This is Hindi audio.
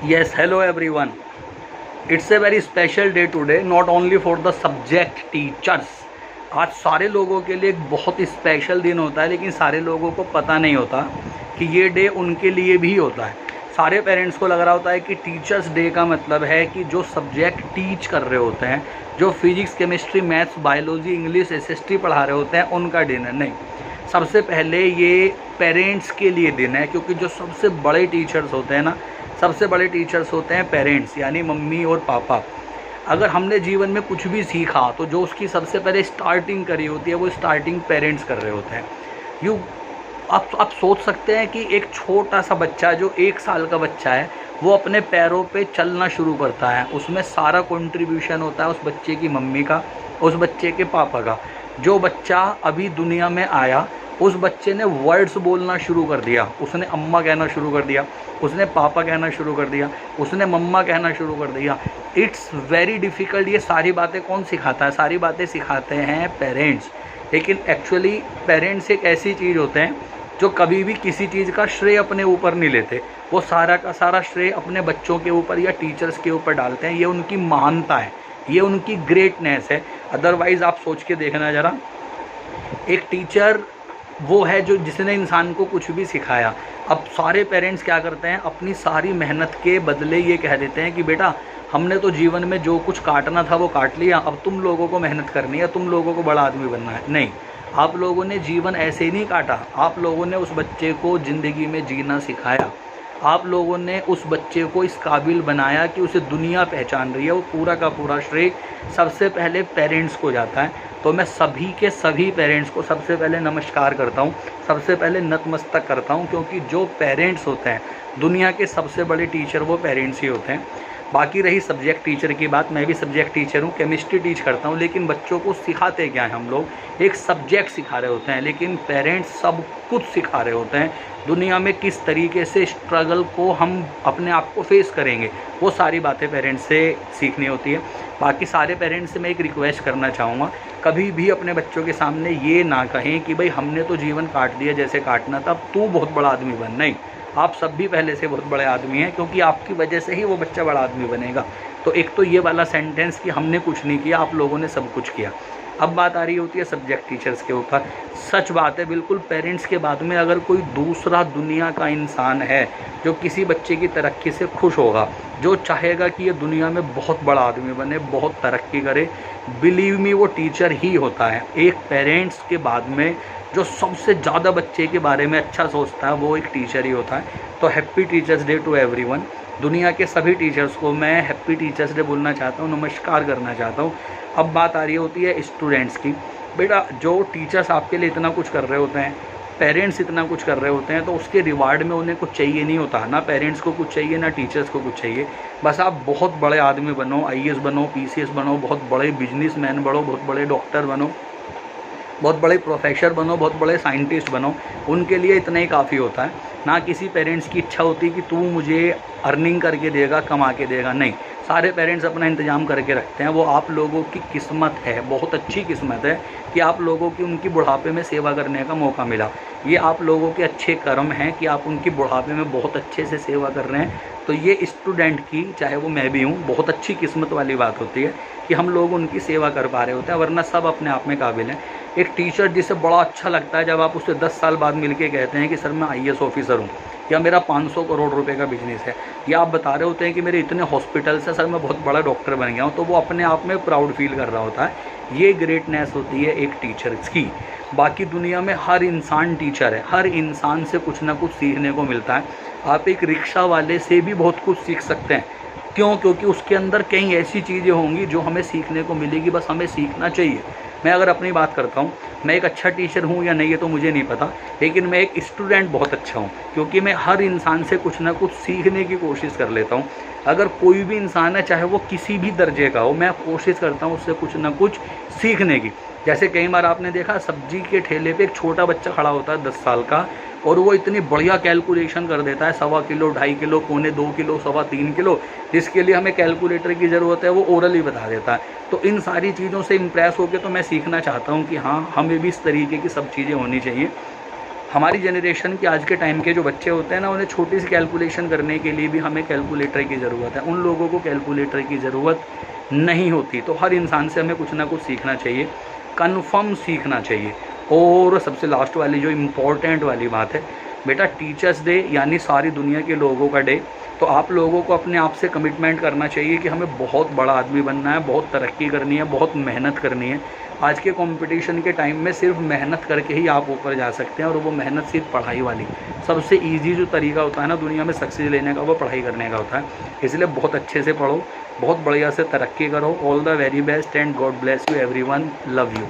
Yes, hello everyone. It's a very special day today, not only for the subject teachers. आज सारे लोगों के लिए एक बहुत स्पेशल दिन होता है, लेकिन सारे लोगों को पता नहीं होता कि ये डे उनके लिए भी होता है। सारे पेरेंट्स को लग रहा होता है कि टीचर्स डे का मतलब है कि जो सब्जेक्ट टीच कर रहे होते हैं, जो physics, chemistry, maths, biology, English, SST पढ़ा रहे होते हैं, उनका दिन है। नहीं, सबसे पहले ये पेरेंट्स के लिए दिन है, क्योंकि जो सबसे बड़े टीचर्स होते हैं ना, सबसे बड़े टीचर्स होते हैं पेरेंट्स, यानी मम्मी और पापा। अगर हमने जीवन में कुछ भी सीखा तो जो उसकी सबसे पहले स्टार्टिंग करी होती है वो स्टार्टिंग पेरेंट्स कर रहे होते हैं। यू आप सोच सकते हैं कि एक छोटा सा बच्चा जो 1 साल का बच्चा है वो अपने पैरों पे चलना शुरू करता है, उसमें सारा कंट्रीब्यूशन होता है उस बच्चे की मम्मी का, उस बच्चे के पापा का। जो बच्चा अभी दुनिया में आया उस बच्चे ने वर्ड्स बोलना शुरू कर दिया, उसने अम्मा कहना शुरू कर दिया, उसने पापा कहना शुरू कर दिया, उसने मम्मा कहना शुरू कर दिया। It's very difficult. ये सारी बातें कौन सिखाता है? सारी बातें सिखाते हैं पेरेंट्स। लेकिन एक्चुअली पेरेंट्स एक ऐसी चीज़ होते हैं जो कभी भी किसी चीज़ का श्रेय अपने ऊपर नहीं लेते। वो सारा का सारा श्रेय अपने बच्चों के ऊपर या टीचर्स के ऊपर डालते हैं। ये उनकी महानता है, ये उनकी ग्रेटनेस है। अदरवाइज़ आप सोच के देखना ज़रा, एक टीचर वो है जो जिसने इंसान को कुछ भी सिखाया। अब सारे पेरेंट्स क्या करते हैं, अपनी सारी मेहनत के बदले ये कह देते हैं कि बेटा हमने तो जीवन में जो कुछ काटना था वो काट लिया, अब तुम लोगों को मेहनत करनी है, तुम लोगों को बड़ा आदमी बनना है। नहीं, आप लोगों ने जीवन ऐसे ही नहीं काटा, आप लोगों ने उस बच्चे को ज़िंदगी में जीना सिखाया। आप लोगों ने उस बच्चे को इस काबिल बनाया कि उसे दुनिया पहचान रही है। वो पूरा का पूरा श्रेय सबसे पहले पेरेंट्स को जाता है। तो मैं सभी के सभी पेरेंट्स को सबसे पहले नमस्कार करता हूँ, सबसे पहले नतमस्तक करता हूँ, क्योंकि जो पेरेंट्स होते हैं दुनिया के सबसे बड़े टीचर वो पेरेंट्स ही होते हैं। बाकी रही सब्जेक्ट टीचर की बात, मैं भी सब्जेक्ट टीचर हूँ, केमिस्ट्री टीच करता हूँ, लेकिन बच्चों को सिखाते क्या हैं हम लोग? एक सब्जेक्ट सिखा रहे होते हैं, लेकिन पेरेंट्स सब कुछ सिखा रहे होते हैं। दुनिया में किस तरीके से स्ट्रगल को हम अपने आप को फेस करेंगे, वो सारी बातें पेरेंट्स से सीखनी होती है। बाकी सारे पेरेंट्स से मैं एक रिक्वेस्ट करना चाहूँगा, कभी भी अपने बच्चों के सामने ये ना कहें कि भाई हमने तो जीवन काट दिया जैसे काटना था, अब तू बहुत बड़ा आदमी बन। नहीं, आप सब भी पहले से बहुत बड़े आदमी हैं, क्योंकि आपकी वजह से ही वो बच्चा बड़ा आदमी बनेगा। तो एक तो ये वाला सेंटेंस कि हमने कुछ नहीं किया, आप लोगों ने सब कुछ किया। अब बात आ रही होती है सब्जेक्ट टीचर्स के ऊपर। सच बात है, बिल्कुल पेरेंट्स के बाद में अगर कोई दूसरा दुनिया का इंसान है जो किसी बच्चे की तरक्की से खुश होगा, जो चाहेगा कि ये दुनिया में बहुत बड़ा आदमी बने, बहुत तरक्की करे, बिलीव मी वो टीचर ही होता है। एक पेरेंट्स के बाद में जो सबसे ज़्यादा बच्चे के बारे में अच्छा सोचता है वो एक टीचर ही होता है। तो happy teachers day to everyone. दुनिया के सभी टीचर्स को मैं हैप्पी टीचर्स डे बोलना चाहता हूँ, नमस्कार करना चाहता हूँ। अब बात आ रही होती है स्टूडेंट्स की। बेटा जो टीचर्स आपके लिए इतना कुछ कर रहे होते हैं, पेरेंट्स इतना कुछ कर रहे होते हैं, तो उसके रिवार्ड में उन्हें कुछ चाहिए नहीं होता। ना पेरेंट्स को कुछ चाहिए, ना टीचर्स को कुछ चाहिए। बस आप बहुत बड़े आदमी बनो, आईएएस बनो, पीसीएस बनो, बहुत बड़े बिजनेसमैन बनो, बहुत बड़े डॉक्टर बनो, बहुत बड़े प्रोफेसर बनो, बहुत बड़े साइंटिस्ट बनो। उनके लिए इतना ही काफ़ी होता है। ना किसी पेरेंट्स की इच्छा होती कि तू मुझे अर्निंग करके देगा, कमा के देगा। नहीं, सारे पेरेंट्स अपना इंतजाम करके रखते हैं। वो आप लोगों की किस्मत है, बहुत अच्छी किस्मत है कि आप लोगों की उनकी बुढ़ापे में सेवा करने का मौका मिला। ये आप लोगों के अच्छे कर्म हैं कि आप उनकी बुढ़ापे में बहुत अच्छे से सेवा कर रहे हैं। तो ये स्टूडेंट की, चाहे वो मैं भी हूँ, बहुत अच्छी किस्मत वाली बात होती है कि हम लोग उनकी सेवा कर पा रहे होते हैं, वरना सब अपने आप में काबिल हैं। एक टीचर जिसे बड़ा अच्छा लगता है जब आप उससे 10 साल बाद मिलके कहते हैं कि सर मैं आईएएस ऑफिसर हूँ, या मेरा 500 करोड़ रुपए का बिजनेस है, या आप बता रहे होते हैं कि मेरे इतने हॉस्पिटल्स हैं, सर मैं बहुत बड़ा डॉक्टर बन गया हूँ, तो वो अपने आप में प्राउड फील कर रहा होता है। ये ग्रेटनेस होती है एक टीचर की। बाकी दुनिया में हर इंसान टीचर है, हर इंसान से कुछ ना कुछ सीखने को मिलता है। आप एक रिक्शा वाले से भी बहुत कुछ सीख सकते हैं। क्यों? क्योंकि उसके अंदर कई ऐसी चीज़ें होंगी जो हमें सीखने को मिलेगी, बस हमें सीखना चाहिए। मैं अगर अपनी बात करता हूँ, मैं एक अच्छा टीचर हूँ या नहीं ये तो मुझे नहीं पता, लेकिन मैं एक स्टूडेंट बहुत अच्छा हूँ, क्योंकि मैं हर इंसान से कुछ ना कुछ सीखने की कोशिश कर लेता हूँ। अगर कोई भी इंसान है, चाहे वो किसी भी दर्जे का हो, मैं कोशिश करता हूँ उससे कुछ ना कुछ सीखने की। जैसे कई बार आपने देखा सब्जी के ठेले पे एक छोटा बच्चा खड़ा होता है 10 साल का, और वो इतनी बढ़िया कैलकुलेशन कर देता है, 1.25 किलो, 2.5 किलो, 2.25 किलो, 3 किलो, जिसके लिए हमें कैलकुलेटर की ज़रूरत है वो ओरल ही बता देता है। तो इन सारी चीज़ों से इम्प्रेस होकर तो मैं सीखना चाहता हूँ कि हाँ, हमें भी इस तरीके की सब चीज़ें होनी चाहिए। हमारी जनरेशन के आज के टाइम के जो बच्चे होते हैं ना, उन्हें छोटी सी कैलकुलेशन करने के लिए भी हमें कैलकुलेटर की ज़रूरत है, उन लोगों को कैलकुलेटर की ज़रूरत नहीं होती। तो हर इंसान से हमें कुछ ना कुछ सीखना चाहिए, कन्फर्म सीखना चाहिए। और सबसे लास्ट वाली जो इम्पोर्टेंट वाली बात है बेटा, टीचर्स डे यानी सारी दुनिया के लोगों का डे। तो आप लोगों को अपने आप से कमिटमेंट करना चाहिए कि हमें बहुत बड़ा आदमी बनना है, बहुत तरक्की करनी है, बहुत मेहनत करनी है। आज के कंपटीशन के टाइम में सिर्फ मेहनत करके ही आप ऊपर जा सकते हैं, और वो मेहनत सिर्फ पढ़ाई वाली। सबसे ईजी जो तरीका होता है ना दुनिया में सक्सेस लेने का, वो पढ़ाई करने का होता है। इसलिए बहुत अच्छे से पढ़ो, बहुत बढ़िया से तरक्की करो। All the very best and God bless you everyone, love you.